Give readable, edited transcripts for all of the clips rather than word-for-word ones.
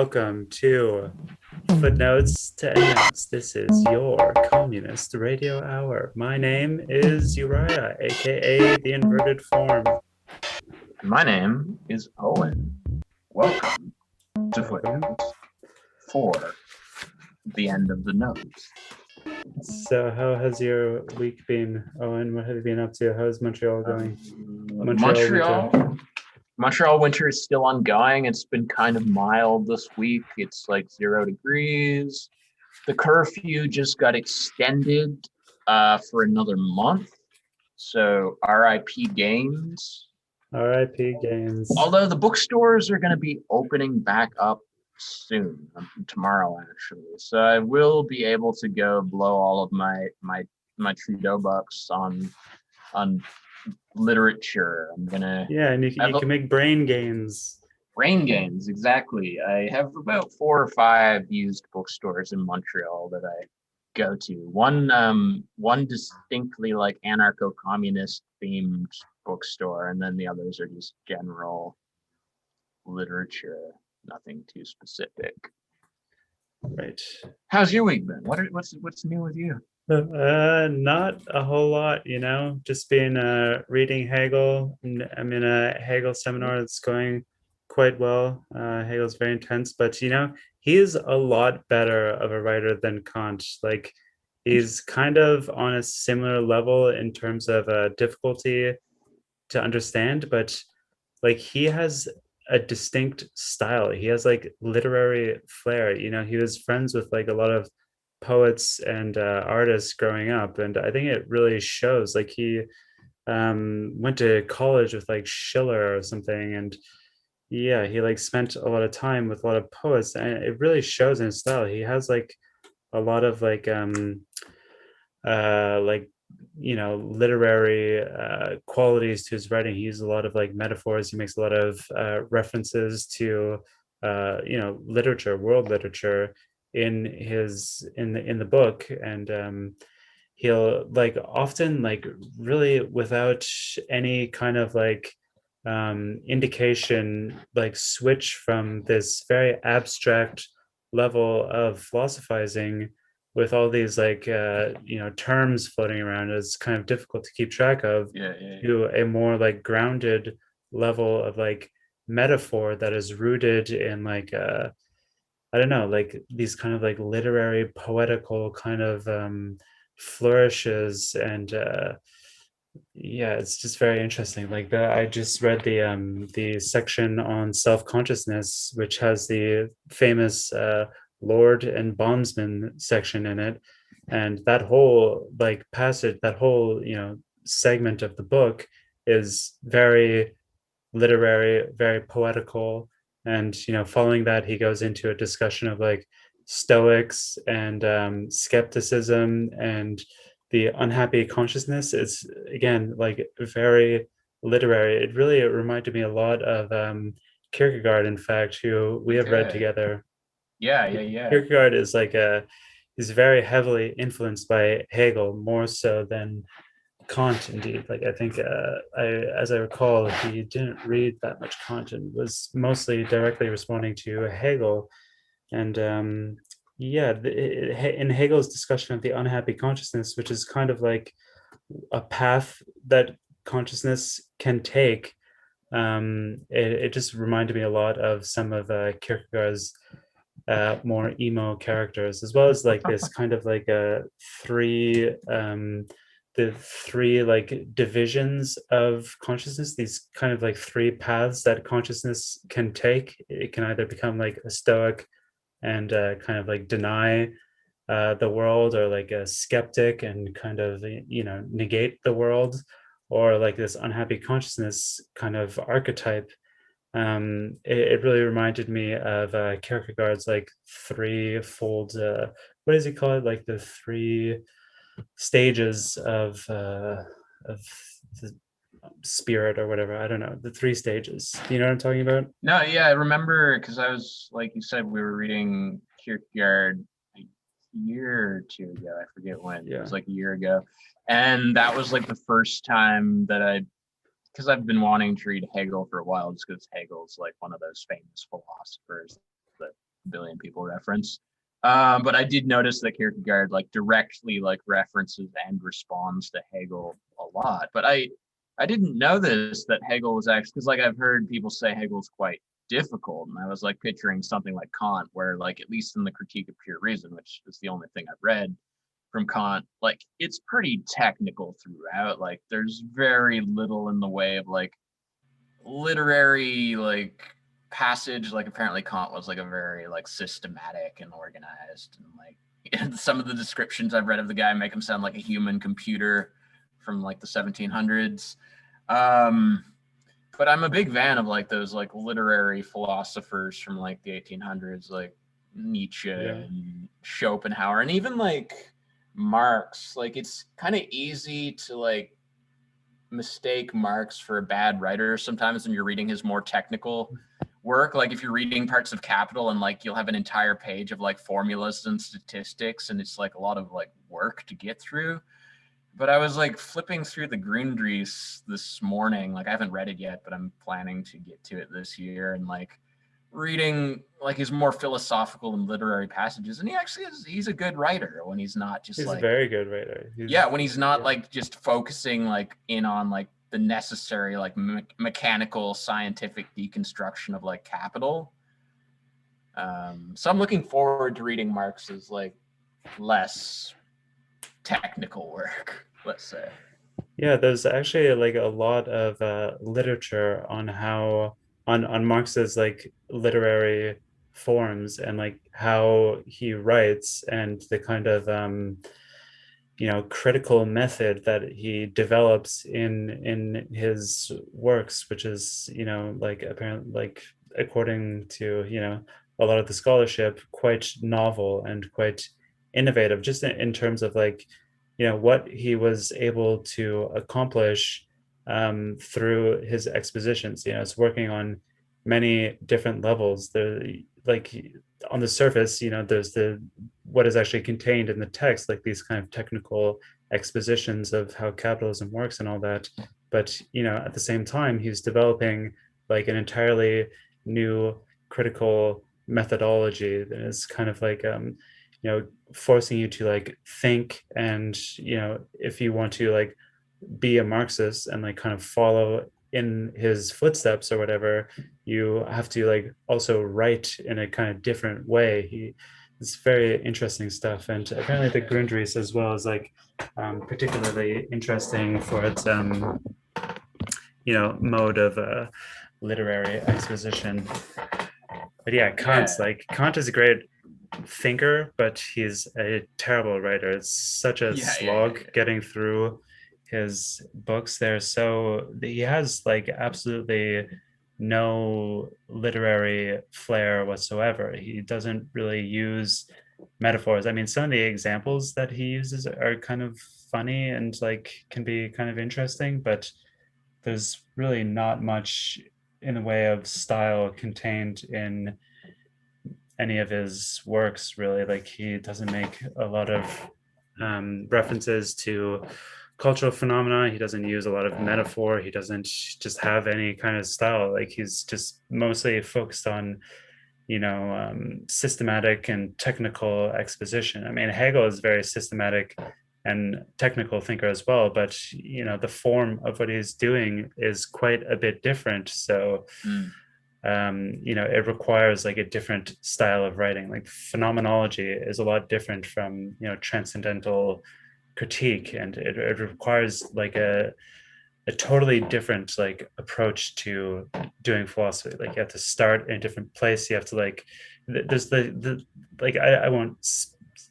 welcome to Footnotes to Endnotes. This is your communist radio hour. My name is Uriah, aka the inverted form. My name is Owen. Welcome to Welcome. Footnotes for the end of the notes. So, how has your week been, Owen? What have you been up to? How's Montreal going? Montreal winter. Montreal winter is still ongoing. It's been kind of mild this week. It's like 0 degrees. The curfew just got extended for another month. So RIP games. R.I.P. games. Although the bookstores are going to be opening back up soon, tomorrow actually. So I will be able to go blow all of my Trudeau bucks on literature. I'm gonna and you can make brain gains. Brain games, exactly. I have about 4 or 5 used bookstores in Montreal that I go to. One distinctly like anarcho-communist themed bookstore, and then the others are just general literature, nothing too specific. Right. How's your week been? What's new with you? Not a whole lot, just been reading Hegel. I'm in a Hegel seminar that's going quite well. Hegel's very intense, but he is a lot better of a writer than Kant. Like, he's kind of on a similar level in terms of difficulty to understand, but like he has a distinct style. He has like literary flair. He was friends with like a lot of poets and artists growing up, and I think it really shows. Like, he went to college with like Schiller or something, and yeah, he like spent a lot of time with a lot of poets, and it really shows in his style. He has like a lot of like literary qualities to his writing. He uses a lot of like metaphors. He makes a lot of references to literature, world literature, in the book, and he'll like often like really without any kind of like indication, like switch from this very abstract level of philosophizing with all these like terms floating around. It's kind of difficult to keep track of, to a more like grounded level of like metaphor that is rooted in like I don't know, like these kind of like literary poetical kind of flourishes, and yeah, it's just very interesting. Like, I just read the section on self-consciousness, which has the famous Lord and Bondsman section in it, and that whole like passage, that whole segment of the book is very literary, very poetical. And following that, he goes into a discussion of like Stoics and skepticism and the unhappy consciousness. Is again like very literary. It really reminded me a lot of Kierkegaard, in fact, who we have read together. Yeah. Kierkegaard is like he's very heavily influenced by Hegel, more so than Kant, indeed. Like, I think, as I recall, he didn't read that much Kant and was mostly directly responding to Hegel. And yeah, in Hegel's discussion of the unhappy consciousness, which is kind of like a path that consciousness can take, it just reminded me a lot of some of Kierkegaard's more emo characters, as well as like this kind of like a three the three like divisions of consciousness, these kind of like 3 paths that consciousness can take. It can either become like a stoic and kind of like deny the world, or like a skeptic and kind of negate the world, or like this unhappy consciousness kind of archetype. It really reminded me of Kierkegaard's like threefold, what does he call it, like the 3 stages of the spirit or whatever. I don't know, the 3 stages. You know what I'm talking about? No, yeah, I remember, because I was, like you said, we were reading Kierkegaard a year or 2 ago. I forget when. It was like a year ago, and that was like the first time that because I've been wanting to read Hegel for a while, just because Hegel's like one of those famous philosophers that billion people reference. But I did notice that Kierkegaard like directly like references and responds to Hegel a lot. But I didn't know this, that Hegel was actually, because like I've heard people say Hegel's quite difficult, and I was like picturing something like Kant, where like at least in the Critique of Pure Reason, which is the only thing I've read from Kant, like it's pretty technical throughout. Like there's very little in the way of like literary like passage. Like apparently Kant was like a very like systematic and organized, and like some of the descriptions I've read of the guy make him sound like a human computer from like the 1700s. um but I'm a big fan of like those like literary philosophers from like the 1800s, like Nietzsche Yeah. and Schopenhauer, and even like Marx. Like it's kind of easy to like mistake Marx for a bad writer sometimes when you're reading his more technical work. Like if you're reading parts of Capital, and like you'll have an entire page of like formulas and statistics, and it's like a lot of like work to get through. But I was like flipping through the Grundrisse this morning. Like I haven't read it yet, but I'm planning to get to it this year, and like reading like his more philosophical and literary passages. And he actually is, he's a good writer when he's not just He's a like, very good writer. yeah, when he's not Yeah. like just focusing like in on like the necessary like mechanical scientific deconstruction of like Capital. So I'm looking forward to reading Marx's like less technical work, let's say. Yeah, there's actually like a lot of literature on how on Marx's like literary forms and like how he writes and the kind of critical method that he develops in his works, which is like apparently like according to a lot of the scholarship, quite novel and quite innovative, just in terms of like what he was able to accomplish through his expositions. It's working on many different levels. There, like on the surface, there's the what is actually contained in the text, like these kind of technical expositions of how capitalism works and all that. But at the same time, he's developing like an entirely new critical methodology that is kind of like forcing you to like think, and if you want to like be a Marxist and like kind of follow in his footsteps or whatever, you have to like also write in a kind of different way. It's very interesting stuff, and apparently the Grundrisse as well is like particularly interesting for its mode of literary exposition. But yeah, Yeah, Kant is a great thinker, but he's a terrible writer. It's such a slog yeah. getting through his books. They're so he has like absolutely no literary flair whatsoever. He doesn't really use metaphors. I mean, some of the examples that he uses are kind of funny and like can be kind of interesting, but there's really not much in the way of style contained in any of his works, really. Like he doesn't make a lot of references to cultural phenomena. He doesn't use a lot of metaphor. He doesn't just have any kind of style. Like he's just mostly focused on systematic and technical exposition. I mean, Hegel is very systematic and technical thinker as well, but the form of what he's doing is quite a bit different. So Mm. it requires like a different style of writing. Like phenomenology is a lot different from transcendental critique, and it requires like a totally different like approach to doing philosophy. Like you have to start in a different place. You have to like there's the like I won't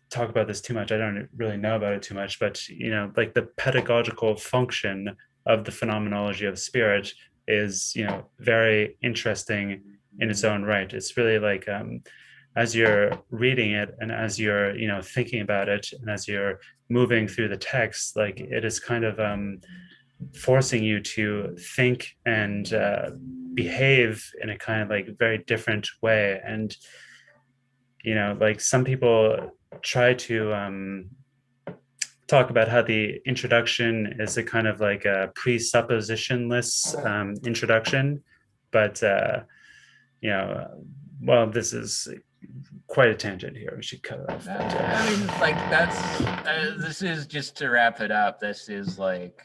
talk about this too much. I don't really know about it too much, but like the pedagogical function of the phenomenology of spirit is very interesting in its own right. It's really like as you're reading it and as you're thinking about it and as you're moving through the text, like it is kind of forcing you to think and behave in a kind of like very different way. And like some people try to talk about how the introduction is a kind of like a presuppositionless introduction, but you know well, this is quite a tangent here. We should cut it off. But I mean, like that's this is just to wrap it up. This is like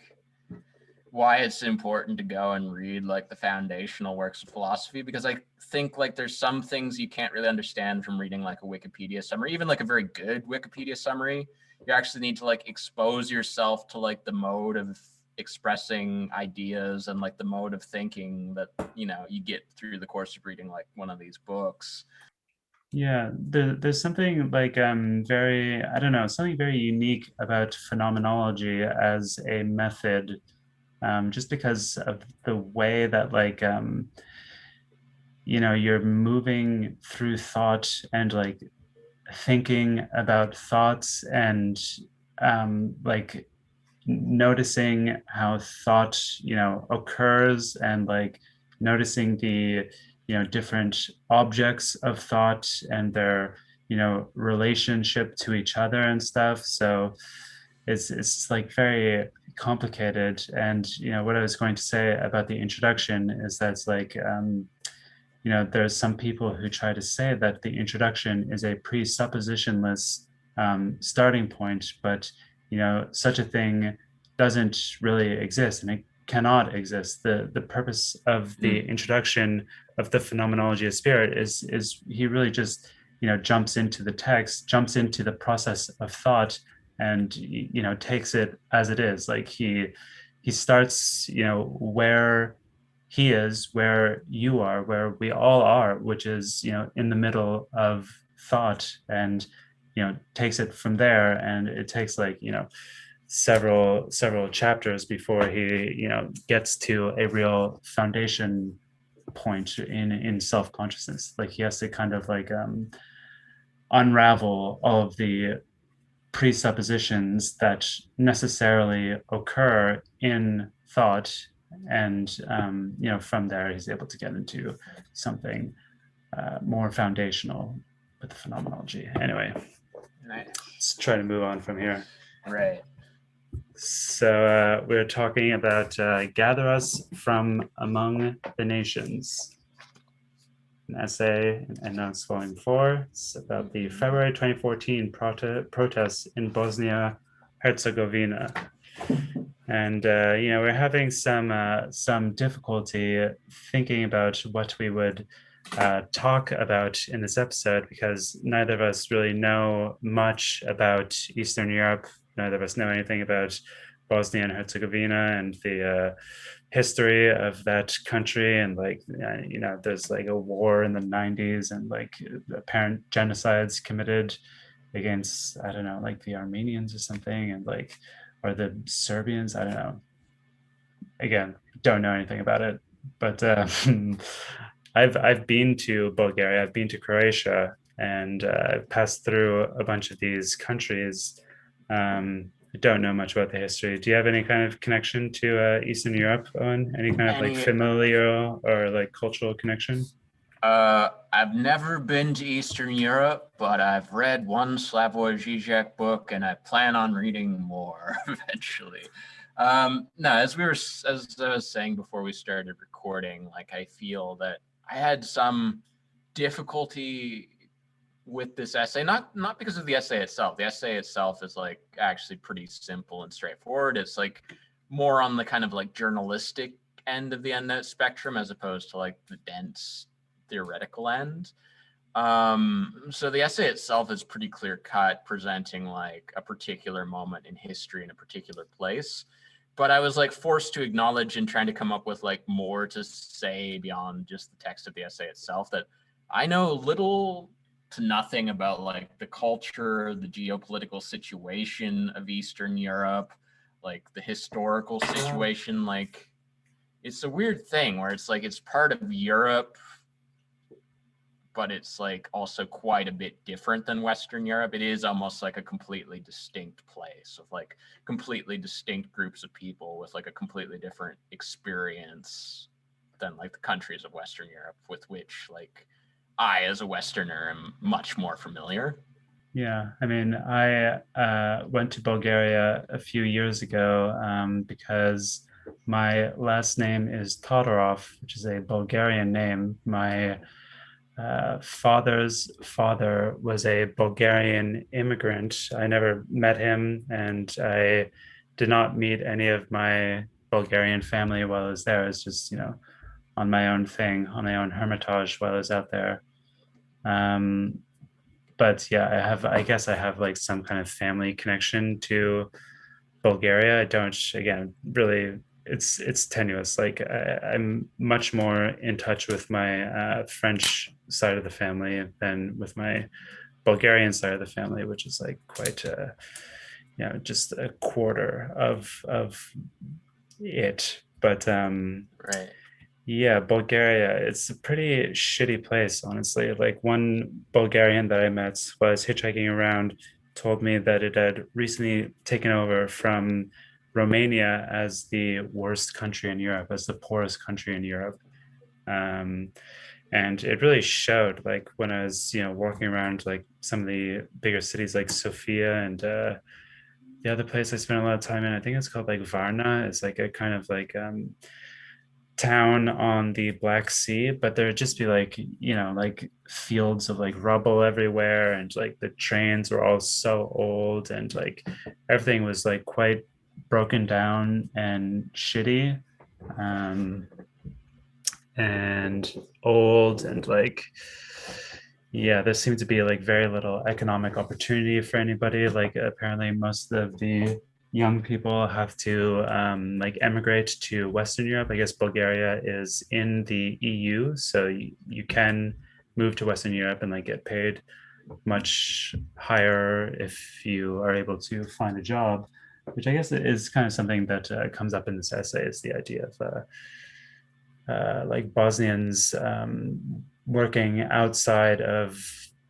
why it's important to go and read like the foundational works of philosophy, because I think like there's some things you can't really understand from reading like a Wikipedia summary, even like a very good Wikipedia summary. You actually need to like expose yourself to like the mode of expressing ideas and like the mode of thinking that you get through the course of reading like one of these books. yeah, there's something like very, I don't know, something very unique about phenomenology as a method, just because of the way that like you're moving through thought and like thinking about thoughts and like noticing how thought occurs and like noticing the different objects of thought and their relationship to each other and stuff. So it's like very complicated. And what I was going to say about the introduction is that it's like there's some people who try to say that the introduction is a presuppositionless starting point, but such a thing doesn't really exist, and it cannot exist. The purpose of the Mm. introduction of the phenomenology of spirit is he really just jumps into the text, jumps into the process of thought, and takes it as it is. Like he starts where he is, where you are, where we all are, which is in the middle of thought, and takes it from there. And it takes like several chapters before he gets to a real foundation point in self-consciousness. Like he has to kind of like unravel all of the presuppositions that necessarily occur in thought, and from there he's able to get into something more foundational with the phenomenology. Anyway, Nice. let's try to move on from here. Right. So we're talking about gather us from among the nations, an essay in Endnotes Volume 4. It's about the February 2014 protests in Bosnia Herzegovina. And we're having some difficulty thinking about what we would talk about in this episode, because neither of us really know much about Eastern Europe. Neither of us know anything about Bosnia and Herzegovina and the history of that country. And like there's like a war in the 90s and like apparent genocides committed against, I don't know, like the Armenians or something, and like, or the Serbians, I don't know. Again, don't know anything about it, but I've been to Bulgaria, I've been to Croatia, and I've passed through a bunch of these countries. I don't know much about the history. Do you have any kind of connection to Eastern Europe, Owen? Any kind of like Any familial or like cultural connection? I've never been to Eastern Europe, but I've read one Slavoj Žižek book, and I plan on reading more eventually. No, as I was saying before we started recording, like I feel that I had some difficulty with this essay, not because of the essay itself. The essay itself is like actually pretty simple and straightforward. It's like more on the kind of like journalistic end of the EndNote spectrum as opposed to like the dense theoretical end. So the essay itself is pretty clear cut, presenting like a particular moment in history in a particular place. But I was like forced to acknowledge and trying to come up with like more to say beyond just the text of the essay itself, that I know little to nothing about like the culture, the geopolitical situation of Eastern Europe, like the historical situation. Like it's a weird thing where it's like it's part of Europe, but it's like also quite a bit different than Western Europe. It is almost like a completely distinct place of like completely distinct groups of people with like a completely different experience than like the countries of Western Europe, with which like I as a Westerner am much more familiar. Yeah, I mean, I went to Bulgaria a few years ago because my last name is Todorov, which is a Bulgarian name. My father's father was a Bulgarian immigrant. I never met him, and I did not meet any of my Bulgarian family while I was there. I was just, on my own thing, on my own hermitage while I was out there. Um, but yeah, I guess I have like some kind of family connection to Bulgaria. I don't, again, really, it's tenuous. Like I'm much more in touch with my French side of the family than with my Bulgarian side of the family, which is like quite, just a quarter of it. But Right. yeah, Bulgaria, it's a pretty shitty place, honestly. Like one Bulgarian that I met while I was hitchhiking around told me that it had recently taken over from Romania as the worst country in Europe, as the poorest country in Europe. Um, and it really showed, like when I was, walking around like some of the bigger cities like Sofia and the other place I spent a lot of time in, I think it's called like Varna. It's like a kind of like town on the Black Sea, but there'd just be like, like fields of like rubble everywhere, and like the trains were all so old, and like everything was like quite broken down and shitty. Um, and old, and like, yeah, there seemed to be like very little economic opportunity for anybody. Like apparently most of the young people have to like emigrate to Western Europe. I guess Bulgaria is in the EU, so you can move to Western Europe and like get paid much higher if you are able to find a job, which I guess is kind of something that comes up in this essay, is the idea of like Bosnians working outside of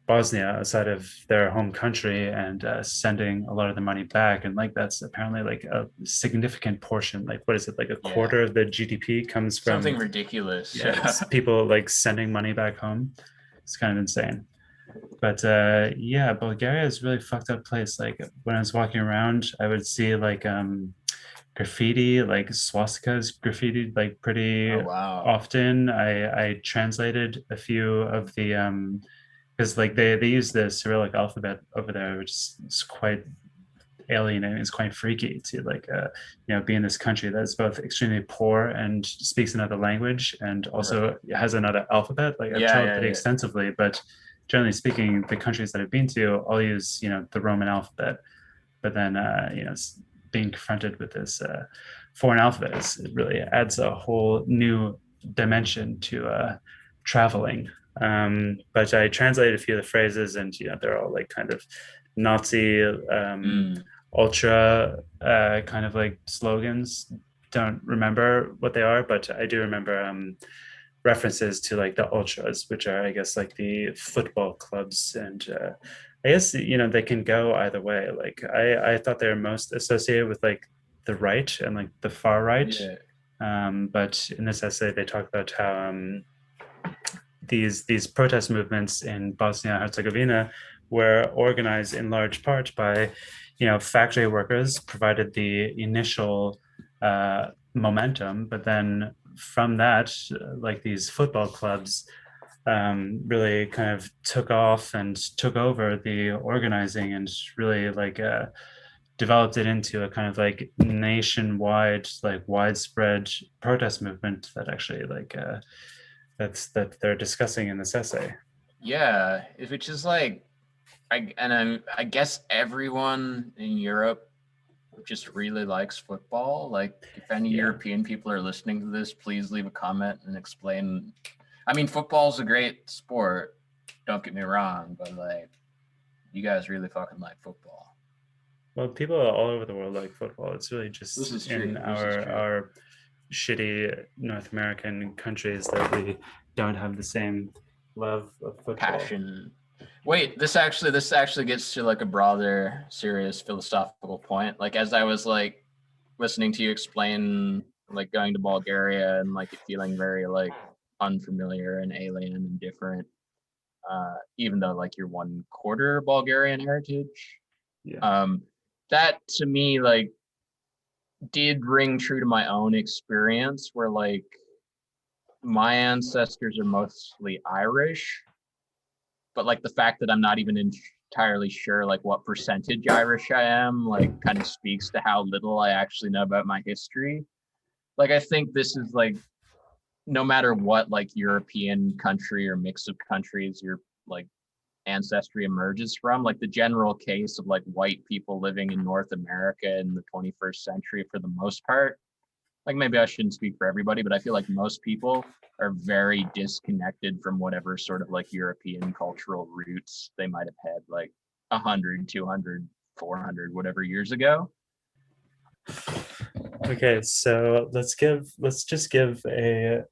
Bosnia, outside of their home country, and sending a lot of the money back. And like that's apparently like a significant portion. Like what is it? Like a Yeah. quarter of the GDP comes Something from, ridiculous. yeah, it's people like sending money back home. It's kind of insane. But yeah, Bulgaria is a really fucked up place. Like when I was walking around, I would see like graffiti, like swastikas graffitied like pretty Oh wow. often. I translated a few of the because like they use the Cyrillic alphabet over there, which is quite alienating. It's quite freaky to like be in this country that's both extremely poor and speaks another language, and also Right. has another alphabet. Like I've Yeah, traveled yeah, pretty yeah. extensively, but generally speaking, the countries that I've been to all use the Roman alphabet. But then being confronted with this foreign alphabet it really adds a whole new dimension to traveling. But I translated a few of the phrases, and they're all like kind of Nazi, Mm. ultra kind of like slogans. Don't remember what they are, but I do remember references to like the ultras, which are I guess like the football clubs, and I guess they can go either way. Like I thought they were most associated with like the right and like the far right, Yeah. but in this essay they talk about how these protest movements in Bosnia Herzegovina were organized in large part by factory workers, provided the initial momentum, but then from that, like these football clubs really kind of took off and took over the organizing, and really like developed it into a kind of like nationwide, like widespread protest movement that actually like that they're discussing in this essay. Yeah. Which is like I guess everyone in Europe just really likes football. Like if any Yeah, European people are listening to this, please leave a comment and explain. I mean, football's a great sport, don't get me wrong, but like you guys really fucking like football. well, people all over the world like football. It's really This just is in true. This is true. our shitty North American countries that we don't have the same love of football. Passion. Wait, this actually gets to like a broader, serious philosophical point. Like as I was like listening to you explain like going to Bulgaria and like it feeling very like unfamiliar and alien and different, even though like you're one quarter Bulgarian heritage. Yeah, Um, that to me like did ring true to my own experience where like my ancestors are mostly Irish. but like the fact that I'm not even entirely sure like what percentage Irish I am, like kind of speaks to how little I actually know about my history. Like I think this is like no matter what like European country or mix of countries your like ancestry emerges from, like the general case of like white people living in North America in the 21st century for the most part, like maybe I shouldn't speak for everybody, but I feel like most people are very disconnected from whatever sort of like European cultural roots they might have had like 100, 200, 400, whatever years ago. Okay, so let's just give a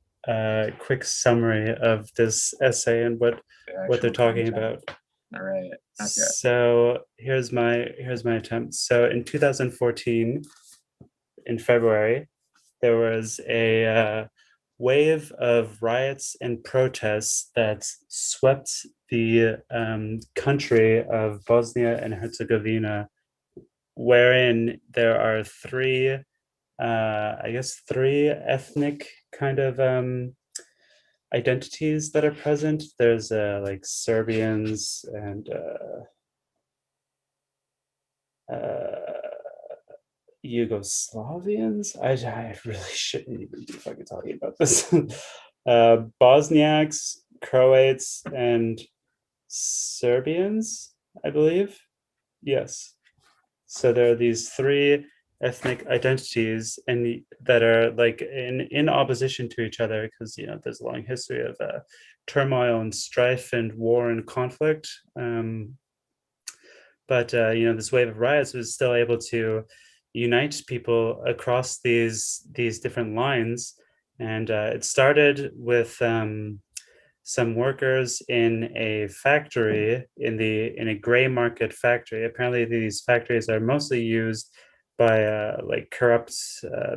quick summary of this essay and The what they're actual talking content. about. All right. Okay. So here's my attempt. So in 2014, in February, there was a wave of riots and protests that swept the country of Bosnia and Herzegovina, wherein there are I guess, three ethnic kind of identities that are present. There's like Serbians and Yugoslavians. I really shouldn't even be fucking talking about this. Bosniaks, Croats, and Serbians, I believe. Yes. So there are these three ethnic identities and that are like in opposition to each other because there's a long history of turmoil and strife and war and conflict. But this wave of riots was still able to unite people across these different lines, and it started with some workers in a factory in a gray market factory. Apparently, these factories are mostly used by like corrupt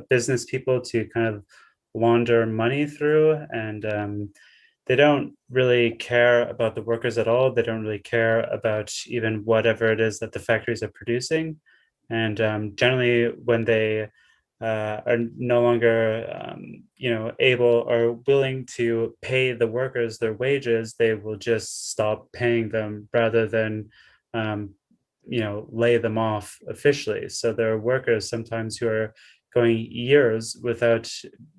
business people to kind of launder money through, and they don't really care about the workers at all. They don't really care about even whatever it is that the factories are producing. And generally, when they are no longer, able or willing to pay the workers their wages, they will just stop paying them rather than, lay them off officially. So there are workers sometimes who are going years without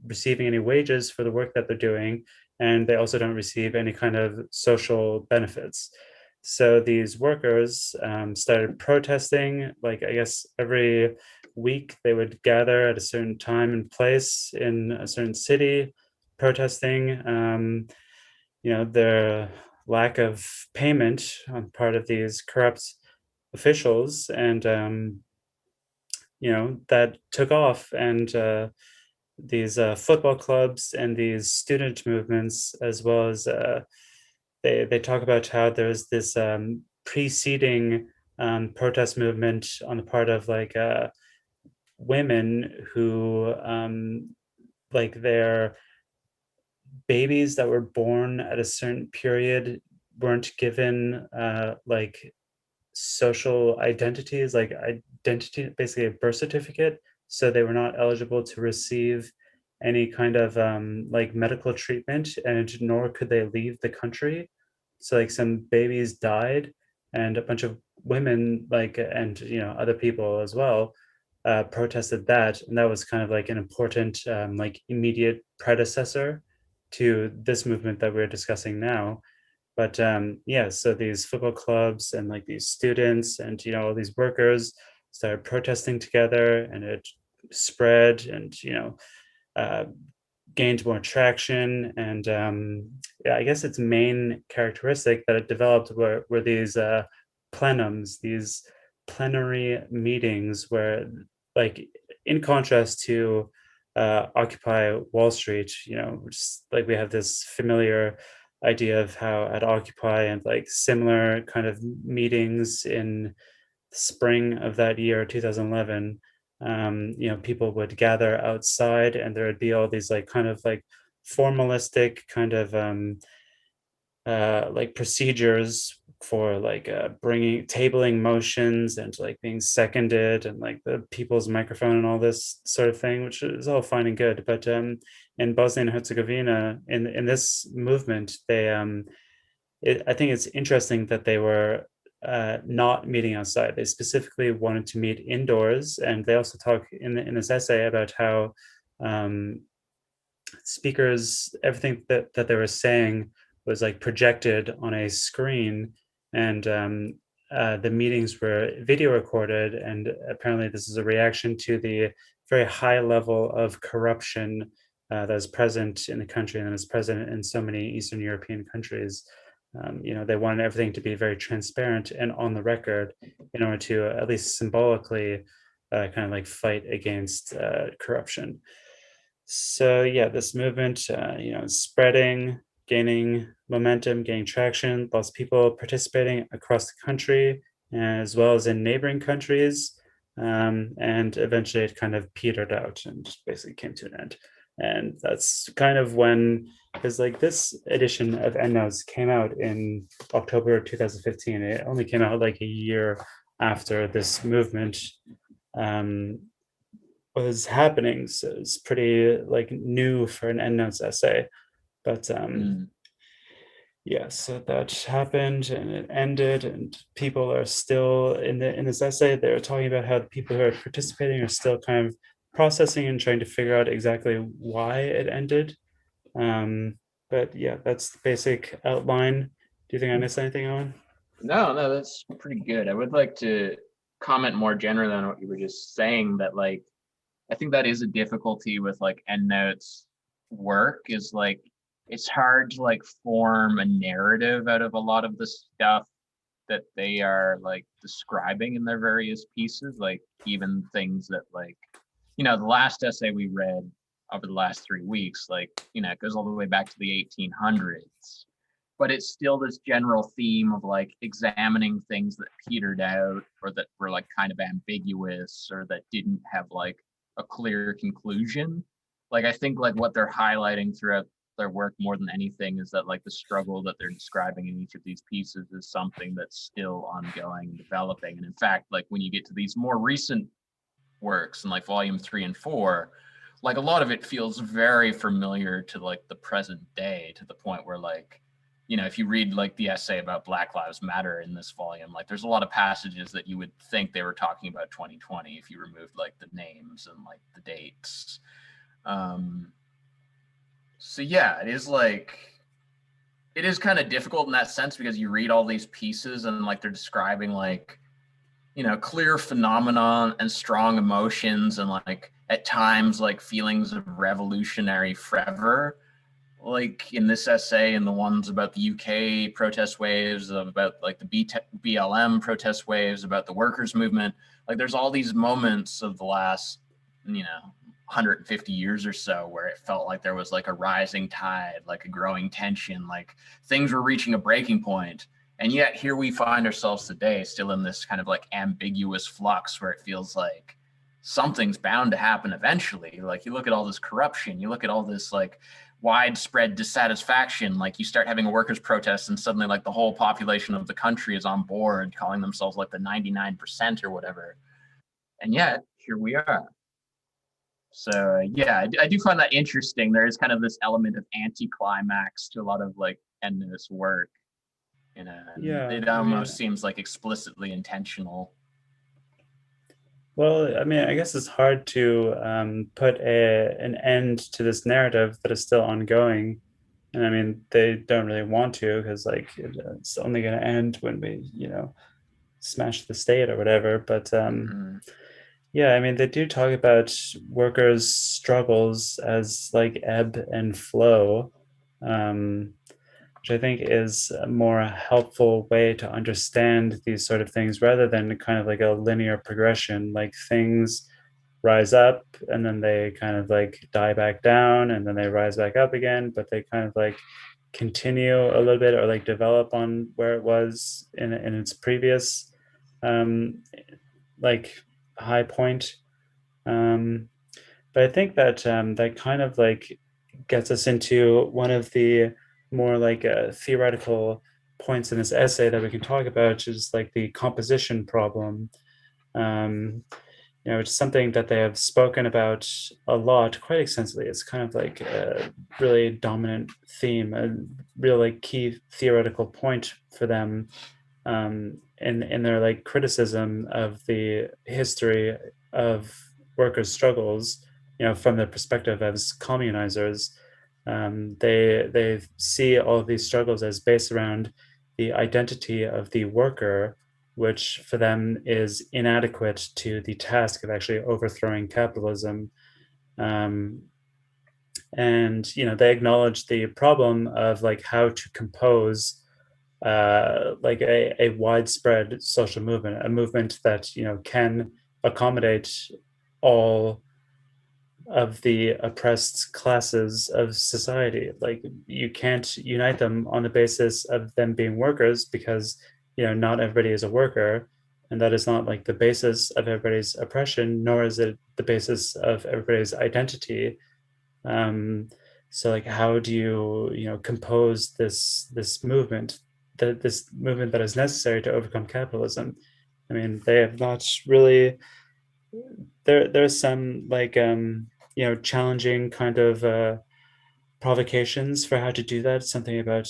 receiving any wages for the work that they're doing, and they also don't receive any kind of social benefits. So these workers started protesting. Like, I guess every week they would gather at a certain time and place in a certain city, protesting, their lack of payment on the part of these corrupt officials, and that took off, and these football clubs and these student movements, as well as they talk about how there's this preceding protest movement on the part of like women who like their babies that were born at a certain period weren't given like social identities, like identity, basically a birth certificate. So they were not eligible to receive any kind of like medical treatment, and nor could they leave the country. So like some babies died, and a bunch of women, like, and other people as well, protested that, and that was kind of like an important like immediate predecessor to this movement that we're discussing now. But yeah, so these football clubs and like these students and all these workers started protesting together, and it spread, and uh, gained more traction. And yeah, I guess its main characteristic that it developed were these plenums, these plenary meetings, where, like, in contrast to Occupy Wall Street, just like we have this familiar idea of how at Occupy and like similar kind of meetings in the spring of that year, 2011, people would gather outside, and there would be all these like kind of like formalistic kind of like procedures for like bringing tabling motions and like being seconded, and like the people's microphone and all this sort of thing, which is all fine and good. But in Bosnia and Herzegovina, in this movement, I think it's interesting that they were not meeting outside. They specifically wanted to meet indoors, and they also talk in this essay about how um, speakers, everything that they were saying was like projected on a screen, and the meetings were video recorded. And apparently, this is a reaction to the very high level of corruption that is present in the country and is present in so many Eastern European countries. They wanted everything to be very transparent and on the record in order to at least symbolically kind of like fight against corruption. So yeah, this movement, is spreading, gaining momentum, gaining traction. Lots of people participating across the country, as well as in neighboring countries. And eventually, it kind of petered out and basically came to an end. And that's kind of when, because like this edition of Endnotes came out in October 2015. It only came out like a year after this movement um, was happening. So it's pretty like new for an endnotes essay. But Mm. yeah, so that happened and it ended, and people are still in this essay. They're talking about how the people who are participating are still kind of processing and trying to figure out exactly why it ended. Um, but yeah, that's the basic outline. Do you think I missed anything on? No, no, that's pretty good. I would like to comment more generally on what you were just saying, that like I think that is a difficulty with like EndNotes work, is like it's hard to like form a narrative out of a lot of the stuff that they are like describing in their various pieces, like even things that like, the last essay we read over the last 3 weeks, like, it goes all the way back to the 1800s, but it's still this general theme of like examining things that petered out or that were like kind of ambiguous or that didn't have like a clear conclusion. Like I think like what they're highlighting throughout their work more than anything is that like the struggle that they're describing in each of these pieces is something that's still ongoing and developing. And in fact, like when you get to these more recent works and like volume 3 and 4, like a lot of it feels very familiar to like the present day, to the point where like, if you read like the essay about Black Lives Matter in this volume, like there's a lot of passages that you would think they were talking about 2020 if you removed like the names and like the dates. So yeah, it is kind of difficult in that sense, because you read all these pieces and like they're describing like, clear phenomenon and strong emotions and like at times like feelings of revolutionary fervor, like in this essay and the ones about the UK protest waves, about like the BLM protest waves, about the workers movement. Like there's all these moments of the last, 150 years or so where it felt like there was like a rising tide, like a growing tension, like things were reaching a breaking point. And yet here we find ourselves today still in this kind of like ambiguous flux where it feels like something's bound to happen eventually. Like you look at all this corruption, you look at all this like widespread dissatisfaction, like you start having a workers protest and suddenly like the whole population of the country is on board calling themselves like the 99% or whatever. And yet here we are. So yeah, I do find that interesting. There is kind of this element of anticlimax to a lot of like endless work, and Yeah, it I mean, almost seems like explicitly intentional. well, I mean, I guess it's hard to put an end to this narrative that is still ongoing. And I mean, they don't really want to, because like it's only going to end when we, smash the state or whatever. But Mm-hmm. yeah, I mean, they do talk about workers' struggles as like ebb and flow, um, which I think is a more helpful way to understand these sort of things rather than kind of like a linear progression. Like things rise up and then they kind of like die back down and then they rise back up again, but they kind of like continue a little bit or like develop on where it was in its previous um, like high point. Um, but I think that that kind of like gets us into one of the more like theoretical points in this essay that we can talk about, which is like the composition problem. Um, it's something that they have spoken about a lot, quite extensively. It's kind of like a really dominant theme, a really key theoretical point for them, in their like criticism of the history of workers' struggles, from the perspective as communizers. They see all of these struggles as based around the identity of the worker, which for them is inadequate to the task of actually overthrowing capitalism. Um, and they acknowledge the problem of like how to compose like a widespread social movement, a movement that can accommodate all of the oppressed classes of society. Like you can't unite them on the basis of them being workers, because not everybody is a worker, and that is not like the basis of everybody's oppression, nor is it the basis of everybody's identity. um, so like how do you compose this movement, this movement that is necessary to overcome capitalism? I mean, they have not really. There's some like challenging kind of provocations for how to do that. Something about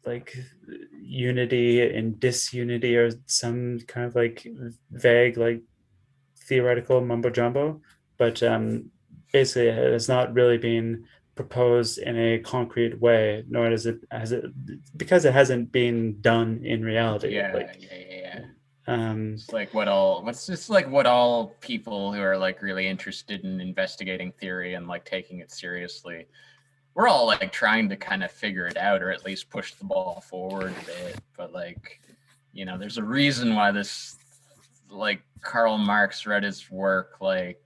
like unity and disunity, or some kind of like vague like theoretical mumbo jumbo. But basically it has not really been proposed in a concrete way, nor does it has it because it hasn't been done in reality. Yeah, Like yeah, yeah, yeah. um It's like what all what's just like what all people who are like really interested in investigating theory and like taking it seriously, we're all like trying to kind of figure it out or at least push the ball forward a bit. But like, there's a reason why this, like, Karl Marx read his work like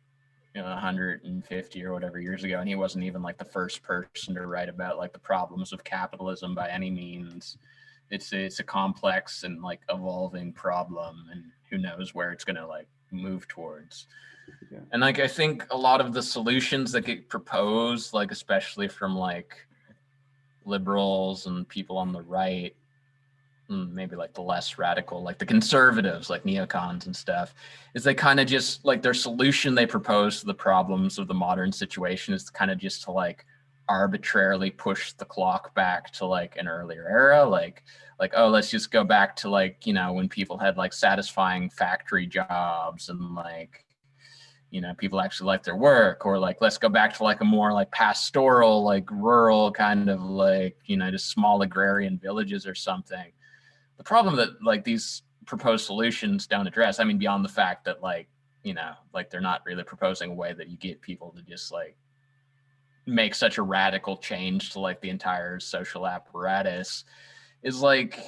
150 or whatever years ago, and he wasn't even like the first person to write about like the problems of capitalism by any means. It's a complex and like evolving problem, and who knows where it's gonna like move towards. yeah. And like I think a lot of the solutions that get proposed, like especially from like liberals and people on the right, maybe like the less radical, like the conservatives, like neocons and stuff, is they kind of just like their solution they propose to the problems of the modern situation is kind of just to like arbitrarily push the clock back to like an earlier era, like oh, let's just go back to like when people had like satisfying factory jobs and like people actually like their work, or like let's go back to like a more like pastoral, like rural kind of like just small agrarian villages or something. The problem that like these proposed solutions don't address, I mean, beyond the fact that like they're not really proposing a way that you get people to just like make such a radical change to like the entire social apparatus, is like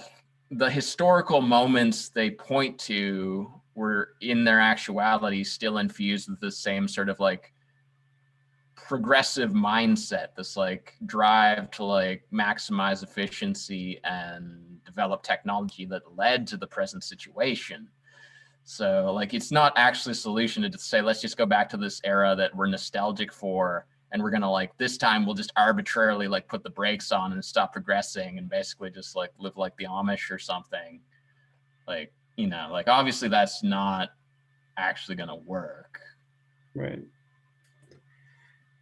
the historical moments they point to were in their actuality still infused with the same sort of like progressive mindset, this like drive to like maximize efficiency and develop technology that led to the present situation. So like it's not actually a solution to say let's just go back to this era that we're nostalgic for, and we're gonna like this time we'll just arbitrarily like put the brakes on and stop progressing and basically just like live like the Amish or something. Like like obviously that's not actually gonna work. Right.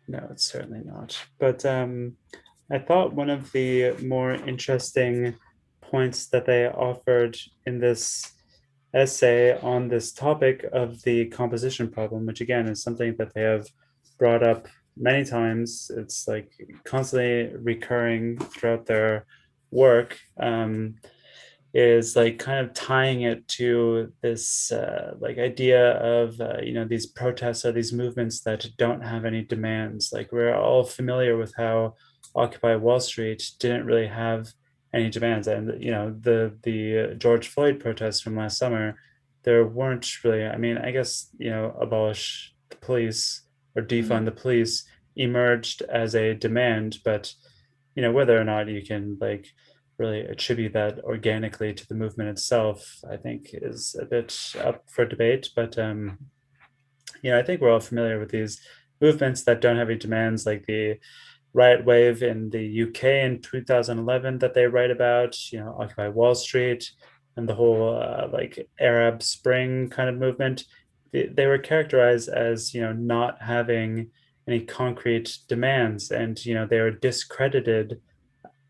No, it's certainly not. But I thought one of the more interesting points that they offered in this essay on this topic of the composition problem, which again is something that they have brought up many times, it's like constantly recurring throughout their work, is like kind of tying it to this like idea of these protests or these movements that don't have any demands. Like we're all familiar with how Occupy Wall Street didn't really have any demands, and the George Floyd protests from last summer, there weren't really. I mean, I guess abolish the police or defund Mm. the police emerged as a demand, but whether or not you can like really attribute that organically to the movement itself, I think is a bit up for debate. But I think we're all familiar with these movements that don't have any demands, like the riot wave in the UK in 2011 that they write about, Occupy Wall Street, and the whole like Arab Spring kind of movement. they were characterized as, not having any concrete demands, and they were discredited,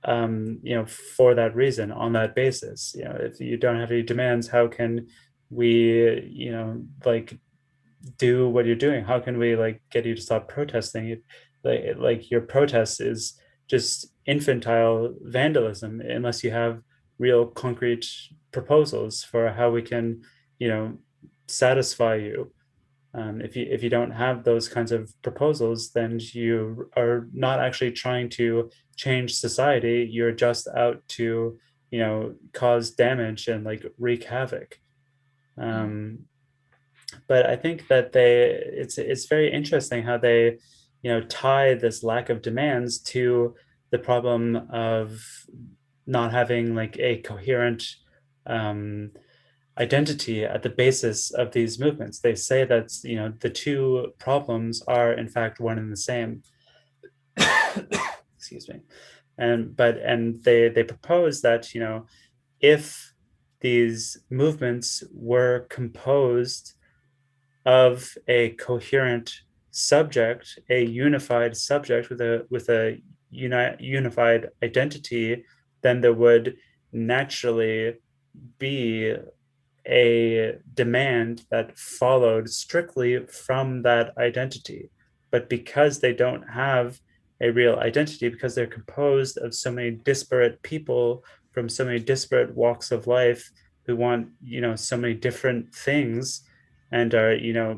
for that reason, on that basis. If you don't have any demands, how can we, like, do what you're doing? How can we, like, get you to stop protesting? Like your protest is just infantile vandalism unless you have real concrete proposals for how we can, you know, satisfy you. If you don't have those kinds of proposals, then you are not actually trying to change society. You're just out to, cause damage and, like, wreak havoc. Mm. Um, but I think that it's very interesting how they, tie this lack of demands to the problem of not having, like, a coherent um, identity at the basis of these movements. They say that, the two problems are in fact one and the same. Excuse me. And they propose that, if these movements were composed of a coherent subject, a unified subject with a unified identity, then there would naturally be a demand that followed strictly from that identity. But because they don't have a real identity, because they're composed of so many disparate people from so many disparate walks of life who want, so many different things, and are,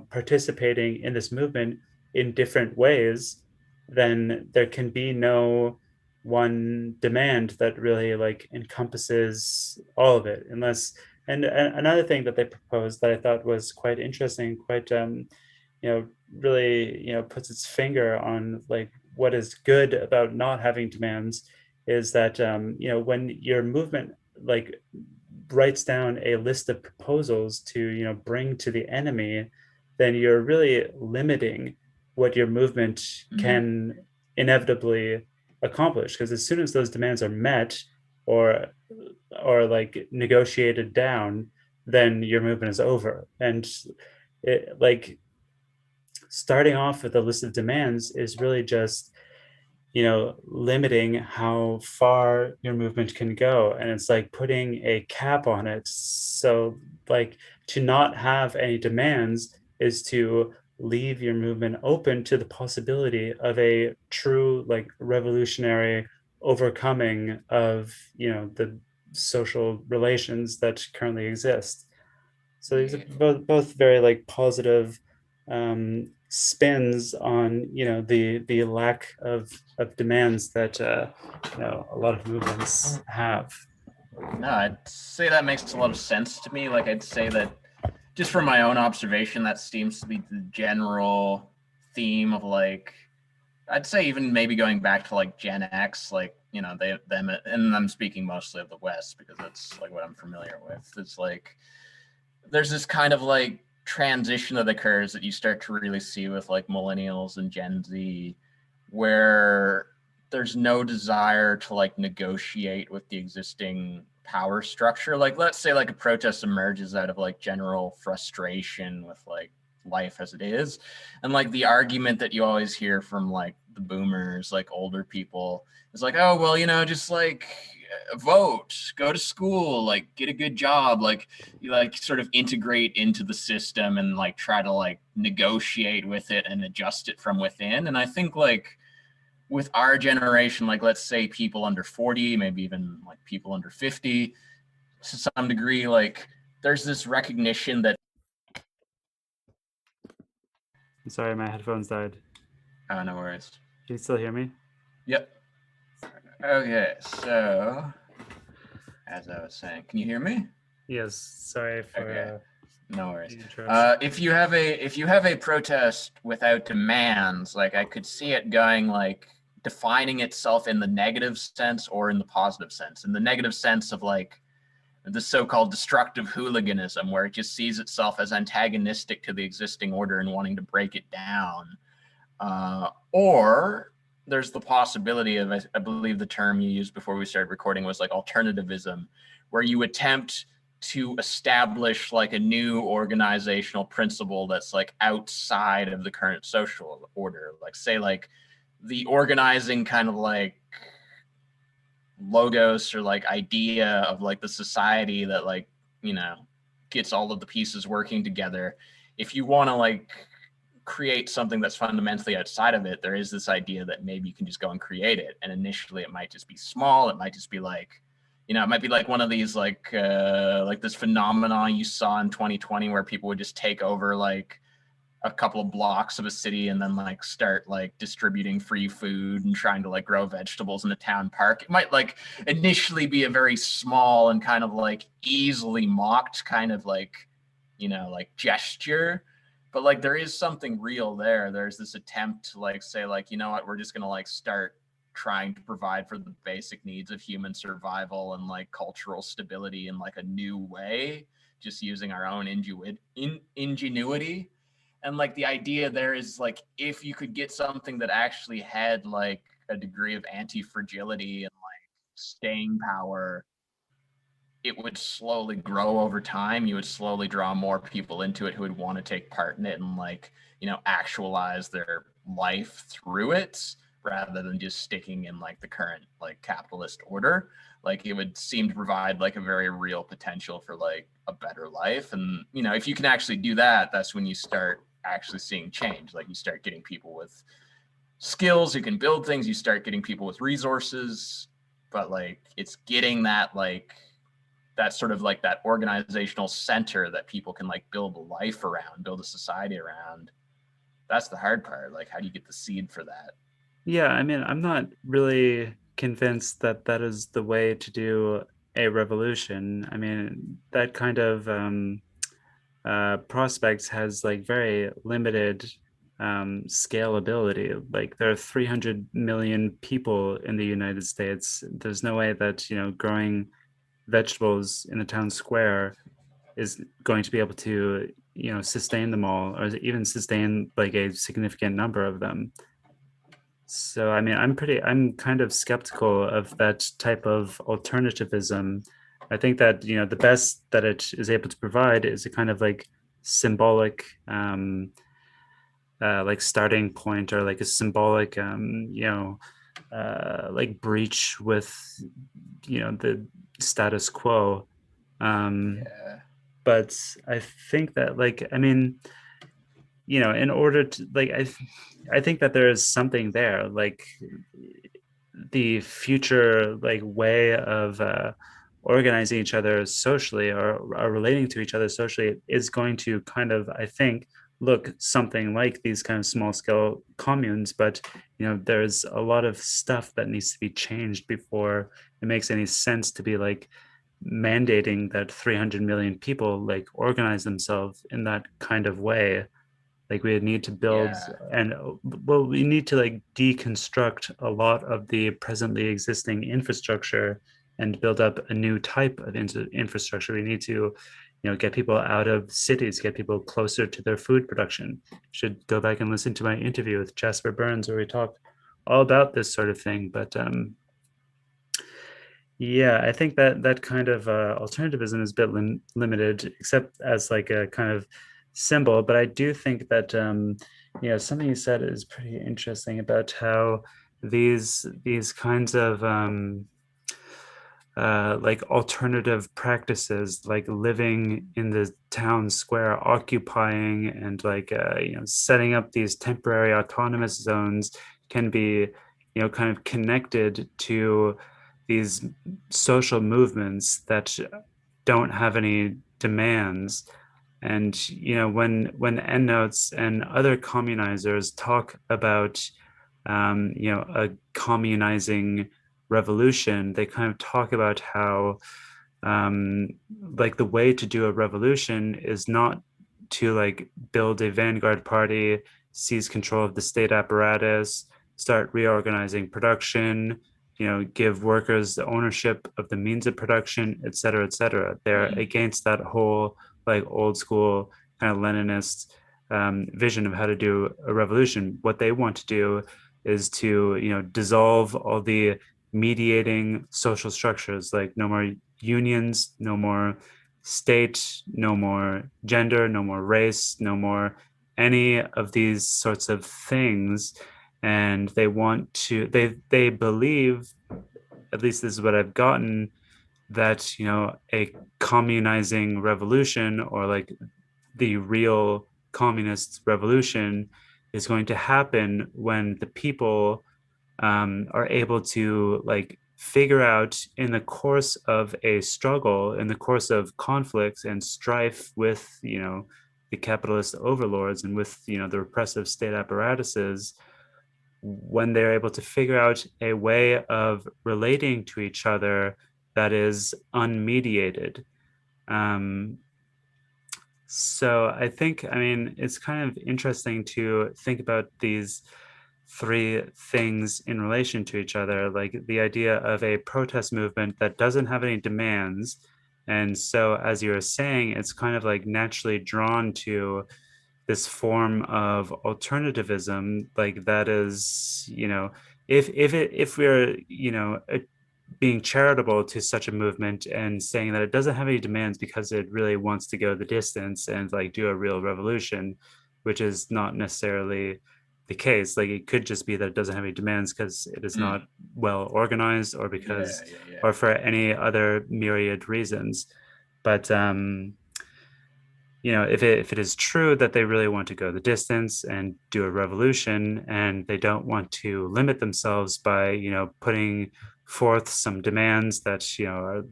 participating in this movement in different ways, then there can be no one demand that really, like, encompasses all of it, unless. And another thing that they proposed that I thought was quite interesting, quite, really, puts its finger on, like, what is good about not having demands, is that, when your movement, like, writes down a list of proposals to, bring to the enemy, then you're really limiting what your movement Mm. can inevitably accomplish, because as soon as those demands are met, or like negotiated down, then your movement is over. And like, starting off with a list of demands is really just, limiting how far your movement can go, and it's like putting a cap on it. So, like, to not have any demands is to leave your movement open to the possibility of a true, like, revolutionary overcoming of, the social relations that currently exist. So these are Yeah. both very, like, positive spins on, the lack of demands that, a lot of movements have. No, I'd say that makes a lot of sense to me. Like, I'd say that just from my own observation, that seems to be the general theme of, like, I'd say even maybe going back to like Gen X, like, them, and I'm speaking mostly of the West because that's like what I'm familiar with. It's like there's this kind of like transition that occurs that you start to really see with like millennials and Gen Z, where there's no desire to like negotiate with the existing power structure. Like, let's say like a protest emerges out of like general frustration with like life as it is, and like the argument that you always hear from like the boomers, like older people, is like, oh well, just like vote, go to school, like get a good job, like you like sort of integrate into the system and like try to like negotiate with it and adjust it from within. And I think like with our generation, like let's say people under 40, maybe even like people under 50 to some degree, like there's this recognition that Sorry, my headphones died. oh, no worries. Can you still hear me? Yep. Okay, so as I was saying, can you hear me? Yes. Sorry Okay, for no worries. the interruption. If you have a protest without demands, like I could see it going like defining itself in the negative sense or in the positive sense. In the negative sense of like the so-called destructive hooliganism, where it just sees itself as antagonistic to the existing order and wanting to break it down. Or there's the possibility of, I believe the term you used before we started recording was like alternativism, where you attempt to establish like a new organizational principle that's like outside of the current social order. Like say like the organizing kind of like logos or like idea of like the society that like, you know, gets all of the pieces working together. If you want to like create something that's fundamentally outside of it, there is this idea that maybe you can just go and create it. And initially it might just be small. It might just be like, you know, it might be like one of these like this phenomenon you saw in 2020 where people would just take over like a couple of blocks of a city and then like start like distributing free food and trying to like grow vegetables in a town park. It might like initially be a very small and kind of like easily mocked kind of like, you know, like gesture, but like there is something real there. There's this attempt to like say like, you know what, we're just gonna like start trying to provide for the basic needs of human survival and like cultural stability in like a new way, just using our own ingenuity. And like the idea there is like if you could get something that actually had like a degree of anti-fragility and like staying power, it would slowly grow over time. You would slowly draw more people into it who would want to take part in it and like, you know, actualize their life through it rather than just sticking in like the current like capitalist order. Like it would seem to provide like a very real potential for like a better life. And, you know, if you can actually do that, that's when you start actually seeing change. Like you start getting people with skills who can build things, you start getting people with resources, but like it's getting that like that sort of like that organizational center that people can like build a life around, build a society around. That's the hard part. Like, how do you get the seed for that? Yeah, I mean, I'm not really convinced that that is the way to do a revolution. I mean, that kind of prospects has like very limited scalability. Like there are 300 million people in the United States. There's no way that, you know, growing vegetables in the town square is going to be able to, you know, sustain them all or even sustain like a significant number of them. So, I mean, I'm kind of skeptical of that type of alternativism. I think that, you know, the best that it is able to provide is a kind of like symbolic, like starting point or like a symbolic, like breach with, you know, the status quo. Um, Yeah. but I think that, like, I mean, you know, in order to like, I think that there is something there, like the future like way of organizing each other socially or relating to each other socially is going to kind of, I think, look something like these kind of small scale communes. But you know, there's a lot of stuff that needs to be changed before it makes any sense to be like mandating that 300 million people like organize themselves in that kind of way. Like we need to build Yeah. and well, we need to like deconstruct a lot of the presently existing infrastructure and build up a new type of infrastructure. We need to, you know, get people out of cities, get people closer to their food production. You should go back and listen to my interview with Jasper Burns where we talk all about this sort of thing. But yeah, I think that that kind of alternativism is a bit limited, except as like a kind of symbol. But I do think that you know, something you said is pretty interesting about how these kinds of like alternative practices, like living in the town square, occupying and like you know, setting up these temporary autonomous zones, can be, you know, kind of connected to these social movements that don't have any demands. And you know, when Endnotes and other communizers talk about you know, a communizing revolution, they kind of talk about how um, like the way to do a revolution is not to like build a vanguard party, seize control of the state apparatus, start reorganizing production, you know, give workers the ownership of the means of production, et cetera, et cetera. They're Mm. against that whole like old school kind of Leninist vision of how to do a revolution. What they want to do is to, you know, dissolve all the mediating social structures, like no more unions, no more state, no more gender, no more race, no more any of these sorts of things. And they want to, they believe, at least this is what I've gotten, that, a communizing revolution, or like the real communist revolution, is going to happen when the people are able to like figure out, in the course of a struggle, in the course of conflicts and strife with, the capitalist overlords and with, the repressive state apparatuses, when they're able to figure out a way of relating to each other that is unmediated. Um, so I think, I mean, it's kind of interesting to think about these three things in relation to each other, like the idea of a protest movement that doesn't have any demands. And so, as you were saying, it's kind of like naturally drawn to this form of alternativism, like that is, if we're, being charitable to such a movement and saying that it doesn't have any demands because it really wants to go the distance and like do a real revolution, which is not necessarily the case. Like it could just be that it doesn't have any demands because it is Mm. not well organized, or Yeah, because, yeah, yeah. or for any other myriad reasons. But if it is true that they really want to go the distance and do a revolution, and they don't want to limit themselves by, putting forth some demands that, are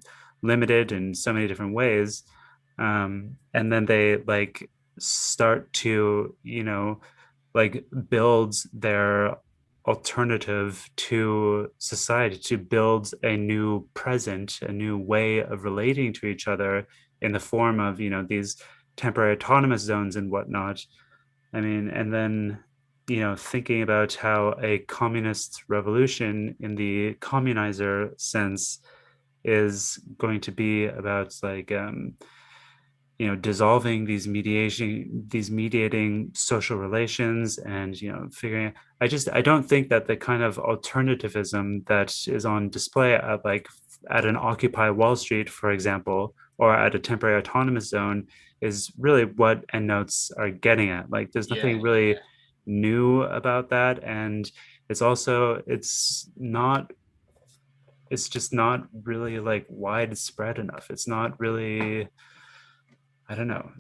limited in so many different ways, and then they like start to, like build their alternative to society, to build a new present, a new way of relating to each other in the form of, these temporary autonomous zones and whatnot. I mean, and then, thinking about how a communist revolution in the communizer sense is going to be about like, dissolving these mediating social relations, and, figuring, I don't think that the kind of alternativism that is on display at like at an Occupy Wall Street, for example, or at a temporary autonomous zone, is really what Endnotes are getting at. Like there's Yeah, nothing yeah, really yeah. new about that. And it's just not really like widespread enough. It's not really, I don't know.